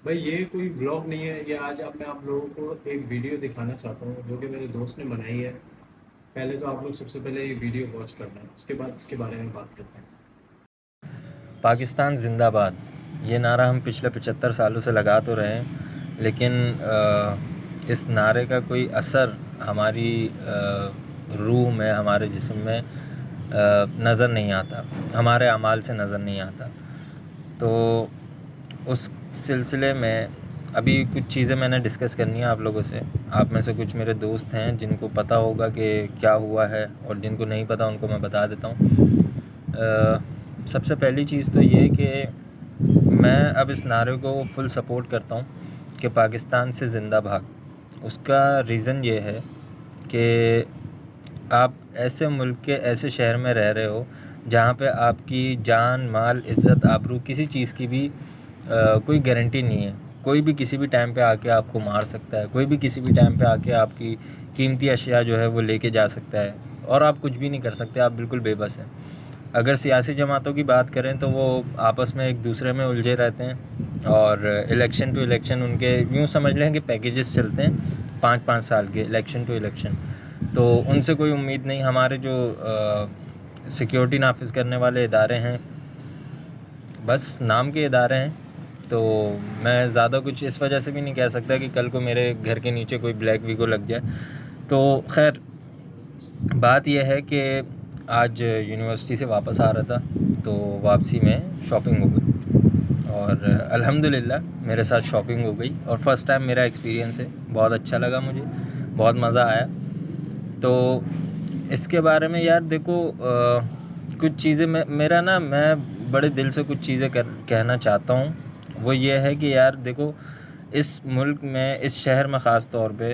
بھائی یہ کوئی ولاگ نہیں ہے، یہ آج اب میں آپ لوگوں کو ایک ویڈیو دکھانا چاہتا ہوں جو کہ میرے دوست نے بنائی ہے۔ پہلے تو آپ لوگ سب سے پہلے یہ ویڈیو واچ کرنا ہے، اس کے بعد اس کے بارے میں بات کرتے ہیں۔ پاکستان زندہ باد، یہ نعرہ ہم پچھلے 75 سالوں سے لگا تو رہے ہیں، لیکن اس نعرے کا کوئی اثر ہماری روح میں، ہمارے جسم میں نظر نہیں آتا، ہمارے اعمال سے نظر نہیں آتا۔ تو اس سلسلے میں ابھی کچھ چیزیں میں نے ڈسکس کرنی ہیں آپ لوگوں سے۔ آپ میں سے کچھ میرے دوست ہیں جن کو پتہ ہوگا کہ کیا ہوا ہے، اور جن کو نہیں پتہ ان کو میں بتا دیتا ہوں۔ سب سے پہلی چیز تو یہ کہ میں اب اس نعرے کو فل سپورٹ کرتا ہوں کہ پاکستان سے زندہ بھاگ۔ اس کا ریزن یہ ہے کہ آپ ایسے ملک کے ایسے شہر میں رہ رہے ہو جہاں پہ آپ کی جان، مال، عزت، آبرو، کسی چیز کی بھی کوئی گارنٹی نہیں ہے۔ کوئی بھی کسی بھی ٹائم پہ آ کے آپ کو مار سکتا ہے، کوئی بھی کسی بھی ٹائم پہ آ کے آپ کی قیمتی اشیاء جو ہے وہ لے کے جا سکتا ہے، اور آپ کچھ بھی نہیں کر سکتے، آپ بالکل بے بس ہیں۔ اگر سیاسی جماعتوں کی بات کریں تو وہ آپس میں ایک دوسرے میں الجھے رہتے ہیں، اور الیکشن ٹو الیکشن ان کے یوں سمجھ لیں کہ پیکیجز چلتے ہیں 5 سال کے، الیکشن ٹو الیکشن۔ تو ان سے کوئی امید نہیں۔ ہمارے جو سیکیورٹی نافذ کرنے والے ادارے ہیں، بس نام کے ادارے ہیں، تو میں زیادہ کچھ اس وجہ سے بھی نہیں کہہ سکتا کہ کل کو میرے گھر کے نیچے کوئی بلیک ویگو لگ جائے۔ تو خیر، بات یہ ہے کہ آج یونیورسٹی سے واپس آ رہا تھا، تو واپسی میں شاپنگ ہو گئی، اور الحمدللہ میرے ساتھ شاپنگ ہو گئی، اور فرسٹ ٹائم میرا ایکسپیرینس ہے، بہت اچھا لگا مجھے، بہت مزہ آیا۔ تو اس کے بارے میں یار دیکھو، کچھ چیزیں میں بڑے دل سے کچھ چیزیں کہنا چاہتا ہوں۔ وہ یہ ہے کہ یار دیکھو، اس ملک میں، اس شہر میں خاص طور پہ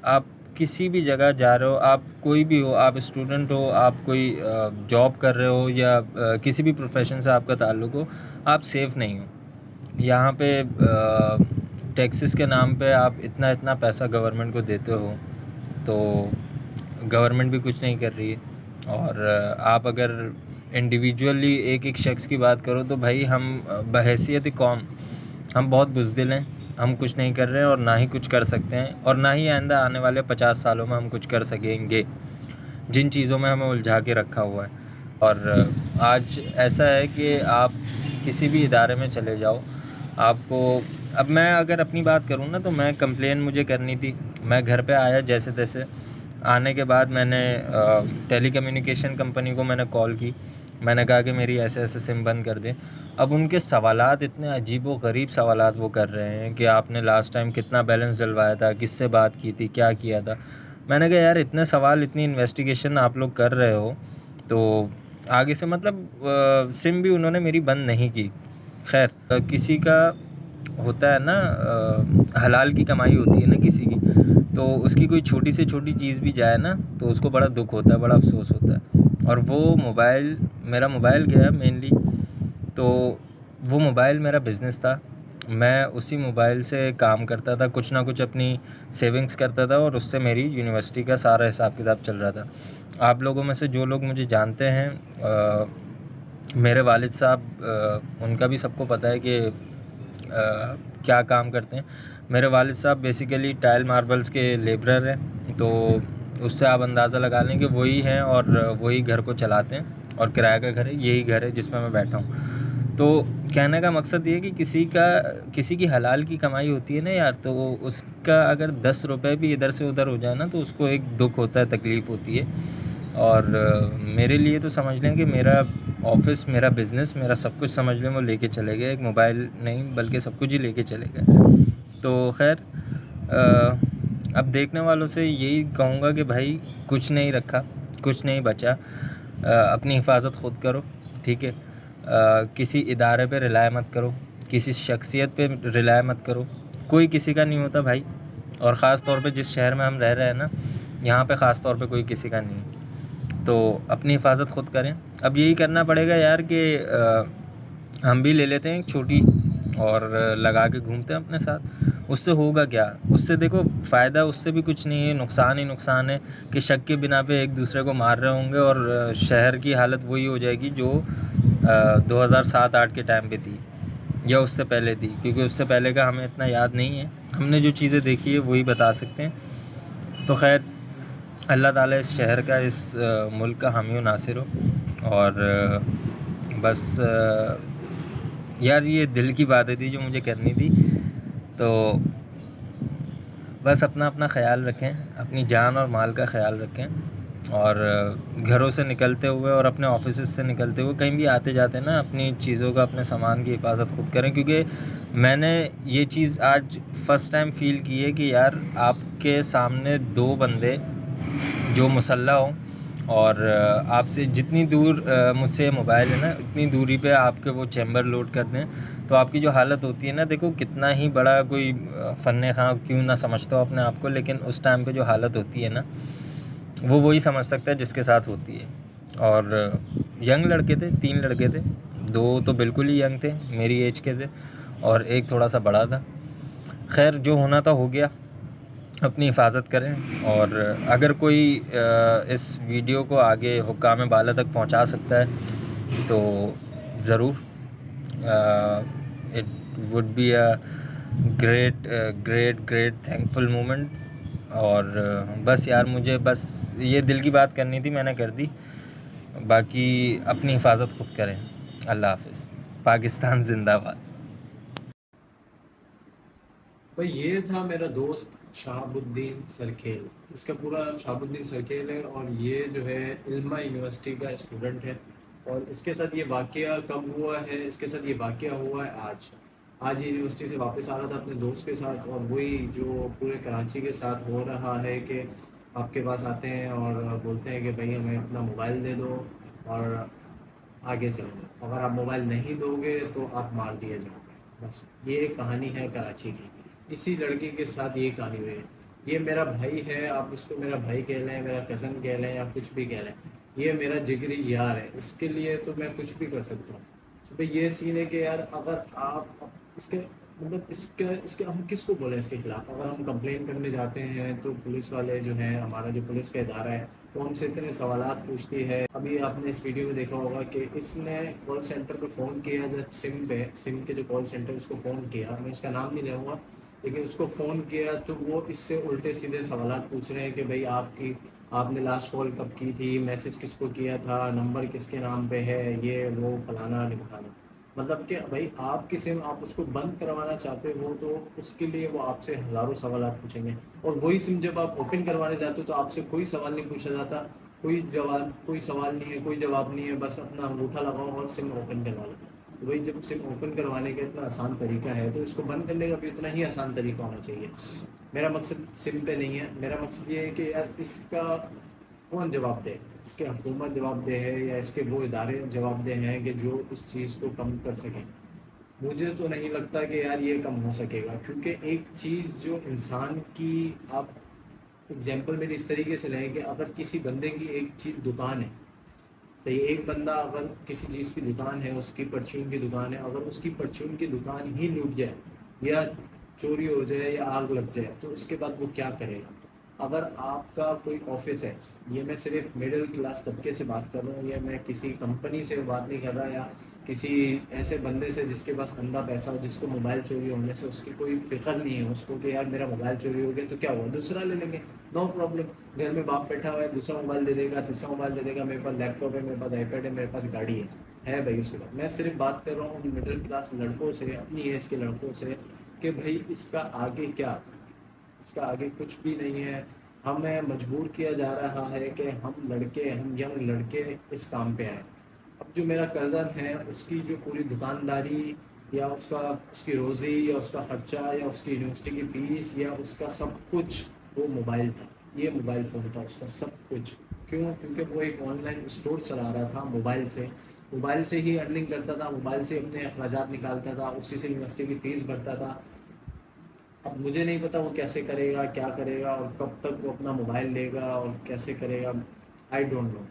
آپ کسی بھی جگہ جا رہے ہو، آپ کوئی بھی ہو، آپ اسٹوڈنٹ ہو، آپ کوئی جاب کر رہے ہو، یا کسی بھی پروفیشن سے آپ کا تعلق ہو، آپ سیف نہیں ہو۔ یہاں پہ ٹیکسز کے نام پہ آپ اتنا پیسہ گورنمنٹ کو دیتے ہو، تو گورنمنٹ بھی کچھ نہیں کر رہی ہے۔ اور آپ اگر انڈیویجولی ایک شخص کی بات کرو تو بھائی ہم بحیثیت قوم، ہم بہت بزدل ہیں، ہم کچھ نہیں کر رہے ہیں، اور نہ ہی کچھ کر سکتے ہیں، اور نہ ہی آئندہ آنے والے 50 سالوں میں ہم کچھ کر سکیں گے، جن چیزوں میں ہمیں الجھا کے رکھا ہوا ہے۔ اور آج ایسا ہے کہ آپ کسی بھی ادارے میں چلے جاؤ، آپ کو، اب میں اگر اپنی بات کروں نا، تو میں کمپلین مجھے کرنی تھی، میں گھر پہ آیا جیسے تیسے، آنے کے بعد میں نے ٹیلی کمیونیکیشن کمپنی کو میں نے کال کی، میں نے کہا کہ میری ایسے سم بند کر دیں۔ اب ان کے سوالات اتنے عجیب و غریب سوالات وہ کر رہے ہیں کہ آپ نے لاسٹ ٹائم کتنا بیلنس ڈلوایا تھا، کس سے بات کی تھی، کیا کیا تھا۔ میں نے کہا یار اتنے سوال، اتنی انویسٹیگیشن آپ لوگ کر رہے ہو، تو آگے سے مطلب سم بھی انہوں نے میری بند نہیں کی۔ خیر، کسی کا ہوتا ہے نا، حلال کی کمائی ہوتی ہے نا کسی کی، تو اس کی کوئی چھوٹی سے چھوٹی چیز بھی جائے نا، تو اس کو بڑا دکھ ہوتا ہے، بڑا افسوس ہوتا ہے۔ اور وہ موبائل، میرا موبائل گیا مینلی، تو وہ موبائل میرا بزنس تھا، میں اسی موبائل سے کام کرتا تھا، کچھ نہ کچھ اپنی سیونگز کرتا تھا، اور اس سے میری یونیورسٹی کا سارا حساب کتاب چل رہا تھا۔ آپ لوگوں میں سے جو لوگ مجھے جانتے ہیں، میرے والد صاحب، ان کا بھی سب کو پتہ ہے کہ کیا کام کرتے ہیں۔ میرے والد صاحب بیسیکلی ٹائل ماربلز کے لیبرر ہیں، تو اس سے آپ اندازہ لگا لیں کہ وہی ہیں، اور وہی گھر کو چلاتے ہیں، اور کرایہ کا گھر ہے، یہی گھر ہے جس میں بیٹھا ہوں۔ تو کہنے کا مقصد یہ کہ کسی کی حلال کی کمائی ہوتی ہے نا یار، تو اس کا اگر 10 روپے بھی ادھر سے ادھر ہو جائے نا، تو اس کو ایک دکھ ہوتا ہے، تکلیف ہوتی ہے۔ اور میرے لیے تو سمجھ لیں کہ میرا آفس، میرا بزنس، میرا سب کچھ سمجھ لیں وہ لے کے چلے گئے، ایک موبائل نہیں بلکہ سب کچھ ہی لے کے چلے گئے۔ تو خیر، اب دیکھنے والوں سے یہی کہوں گا کہ بھائی کچھ نہیں رکھا، کچھ نہیں بچا، اپنی حفاظت خود کرو، ٹھیک ہے؟ کسی ادارے پہ رلائے مت کرو، کسی شخصیت پہ رلائے مت کرو، کوئی کسی کا نہیں ہوتا بھائی، اور خاص طور پہ جس شہر میں ہم رہ رہے ہیں نا، یہاں پہ خاص طور پہ کوئی کسی کا نہیں ہے، تو اپنی حفاظت خود کریں۔ اب یہی کرنا پڑے گا یار کہ ہم بھی لے لیتے ہیں ایک چھوٹی، اور لگا کے گھومتے ہیں اپنے ساتھ۔ اس سے ہوگا کیا؟ اس سے دیکھو فائدہ اس سے بھی کچھ نہیں ہے، نقصان ہی نقصان ہے کہ شک کے بنا پہ ایک دوسرے کو مار رہے ہوں گے، اور شہر کی حالت وہی ہو جائے گی جو 2007-8 کے ٹائم پہ تھی۔ یا اس سے پہلے تھی، کیونکہ اس سے پہلے کا ہمیں اتنا یاد نہیں ہے. ہم نے جو چیزیں دیکھی ہے وہی بتا سکتے ہیں. تو خیر اللہ تعالیٰ اس شہر کا، اس ملک کا حامی و ناصر ہو. اور بس یار یہ دل کی باتیں تھی جو مجھے کرنی تھی. تو بس اپنا اپنا خیال رکھیں، اپنی جان اور مال کا خیال رکھیں، اور گھروں سے نکلتے ہوئے اور اپنے آفیسز سے نکلتے ہوئے کہیں بھی آتے جاتے نا اپنی چیزوں کا، اپنے سامان کی حفاظت خود کریں. کیونکہ میں نے یہ چیز آج فرسٹ ٹائم فیل کی ہے کہ یار آپ کے سامنے دو بندے جو مسلح ہوں اور آپ سے جتنی دور مجھ سے موبائل ہے نا اتنی دوری پہ آپ کے وہ چیمبر لوڈ کر دیں، تو آپ کی جو حالت ہوتی ہے نا، دیکھو کتنا ہی بڑا کوئی فن خواہ کیوں نہ سمجھتا ہو اپنے آپ کو، لیکن اس ٹائم پہ جو حالت ہوتی ہے نا وہ وہی سمجھ سکتا ہے جس کے ساتھ ہوتی ہے. اور ینگ لڑکے تھے، 3 لڑکے تھے، 2 تو بالکل ہی ینگ تھے، میری ایج کے تھے، اور ایک تھوڑا سا بڑا تھا. خیر جو ہونا تھا ہو گیا. اپنی حفاظت کریں، اور اگر کوئی اس ویڈیو کو آگے حکام بالا تک پہنچا سکتا ہے تو ضرور. It would be a great great great thankful moment. اور بس یار مجھے بس یہ دل کی بات کرنی تھی، میں نے کر دی. باقی اپنی حفاظت خود کریں. اللہ حافظ. پاکستان زندہ باد. بھائی یہ تھا میرا دوست شہاب الدین سرکھیل. اس کا پورا شہاب الدین سرکھیل ہے، اور یہ جو ہے علمہ یونیورسٹی کا اسٹوڈنٹ ہے. اور اس کے ساتھ یہ واقعہ کب ہوا ہے؟ اس کے ساتھ یہ واقعہ ہوا ہے آج ہی یونیورسٹی سے واپس آ رہا تھا اپنے دوست کے ساتھ. اور وہی جو پورے کراچی کے ساتھ ہو رہا ہے کہ آپ کے پاس آتے ہیں اور بولتے ہیں کہ بھائی ہمیں اپنا موبائل دے دو اور آگے چلے جاؤ، اگر آپ موبائل نہیں دو گے تو آپ مار دیے جاؤ گے. بس یہ ایک کہانی ہے کراچی کی. اسی لڑکی کے ساتھ یہ کہانی ہوئی ہے. یہ میرا بھائی ہے، آپ اس کو میرا بھائی کہہ لیں، میرا کزن کہہ لیں، یا کچھ بھی کہہ لیں. یہ میرا جگری یار ہے، اس کے لیے تو میں کچھ بھی کر سکتا ہوں. تو بھائی یہ سین ہے کہ یار اگر آپ اس کے مطلب اس کے ہم کس کو بولیں اس کے خلاف؟ اگر ہم کمپلین کرنے جاتے ہیں تو پولیس والے جو ہیں، ہمارا جو پولیس کا ادارہ ہے وہ ہم سے اتنے سوالات پوچھتی ہے. ابھی آپ نے اس ویڈیو میں دیکھا ہوگا کہ اس نے کال سینٹر پہ فون کیا، جب سم کے جو کال سینٹر اس کو فون کیا، میں اس کا نام نہیں لوں گا، لیکن اس کو فون کیا تو وہ اس سے الٹے سیدھے سوالات پوچھ رہے ہیں کہ بھائی آپ نے لاسٹ کال کب کی تھی، میسج کس کو کیا تھا، نمبر کس کے نام پہ ہے، یہ وہ فلانا ڈھمکانا. مطلب کہ بھائی آپ کی سم آپ اس کو بند کروانا چاہتے ہو تو اس کے لیے وہ آپ سے ہزاروں سوالات پوچھیں گے. اور وہی سم جب آپ اوپن کروانے جاتے ہو تو آپ سے کوئی سوال نہیں پوچھا جاتا، کوئی سوال نہیں ہے، کوئی جواب نہیں ہے، بس اپنا انگوٹھا لگاؤ اور سم اوپن کروا لو. وہی جب سم اوپن کروانے کا اتنا آسان طریقہ ہے تو اس کو بند کرنے کا بھی اتنا ہی آسان طریقہ ہونا چاہیے. میرا مقصد سم پہ نہیں ہے، میرا مقصد یہ ہے کہ یار اس کا کون جواب دے؟ اس کے حکومت جواب دہ ہے یا اس کے وہ ادارے جواب دہ ہیں کہ جو اس چیز کو کم کر سکیں؟ مجھے تو نہیں لگتا کہ یار یہ کم ہو سکے گا. کیونکہ ایک چیز جو انسان کی، آپ اگزامپل میری اس طریقے سے لیں کہ اگر کسی بندے کی ایک چیز دکان ہے، صحیح، ایک بندہ اگر کسی چیز کی دکان ہے، اس کی پرچون کی دکان ہے، اگر اس کی پرچون کی دکان ہی لوٹ جائے یا چوری ہو جائے یا آگ لگ جائے تو اس کے بعد وہ کیا کرے گا؟ اگر آپ کا کوئی آفس ہے، یہ میں صرف مڈل کلاس طبقے سے بات کر رہا ہوں، یا میں کسی کمپنی سے بات نہیں کر رہا، یا کسی ایسے بندے سے جس کے پاس اندھا پیسہ ہو، جس کو موبائل چوری ہونے سے اس کی کوئی فکر نہیں ہے، اس کو کہ یار میرا موبائل چوری ہو گیا تو کیا ہوا، دوسرا لے لیں گے، نو پرابلم. گھر میں باپ بیٹھا ہوا ہے، دوسرا موبائل دے دے گا، تیسرا موبائل دے دے گا، میرے پاس لیپ ٹاپ ہے، میرے پاس آئی پیڈ ہے، میرے پاس گاڑی ہے بھائی اس کے بعد. میں صرف بات کر رہا ہوں مڈل کلاس لڑکوں سے، اپنی ایج کے لڑکوں سے، کہ بھائی اس کا آگے کیا؟ اس کا آگے کچھ بھی نہیں ہے. ہمیں مجبور کیا جا رہا ہے کہ ہم ینگ لڑکے اس کام پہ آئیں. اب جو میرا کزن ہے، اس کی جو پوری دکانداری یا اس کی روزی یا اس کا خرچہ یا اس کی یونیورسٹی کی فیس یا اس کا سب کچھ وہ موبائل تھا. یہ موبائل فون تھا اس کا سب کچھ. کیوں؟ کیونکہ وہ ایک آن لائن اسٹور چلا رہا تھا موبائل سے ہی ارننگ کرتا تھا، موبائل سے اپنے اخراجات نکالتا تھا، اسی سے یونیورسٹی کی فیس بھرتا تھا. اب مجھے نہیں پتا وہ کیسے کرے گا، کیا کرے گا، اور کب تک وہ اپنا موبائل لے گا اور کیسے کرے گا، آئی ڈونٹ نو.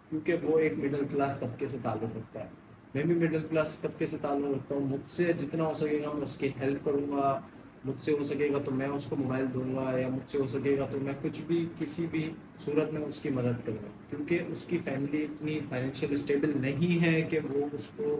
کیونکہ وہ ایک مڈل کلاس طبقے سے تعلق رکھتا ہے. میں بھی مڈل کلاس طبقے سے تعلق رکھتا ہوں. مجھ سے جتنا ہو سکے گا میں اس کی ہیلپ کروں گا، مجھ سے ہو سکے گا تو میں اس کو موبائل دوں گا، یا مجھ سے ہو سکے گا تو میں کچھ بھی کسی بھی صورت میں اس کی مدد کروں گا. کیونکہ اس کی فیملی اتنی فائنینشیل اسٹیبل نہیں ہے کہ وہ اس کو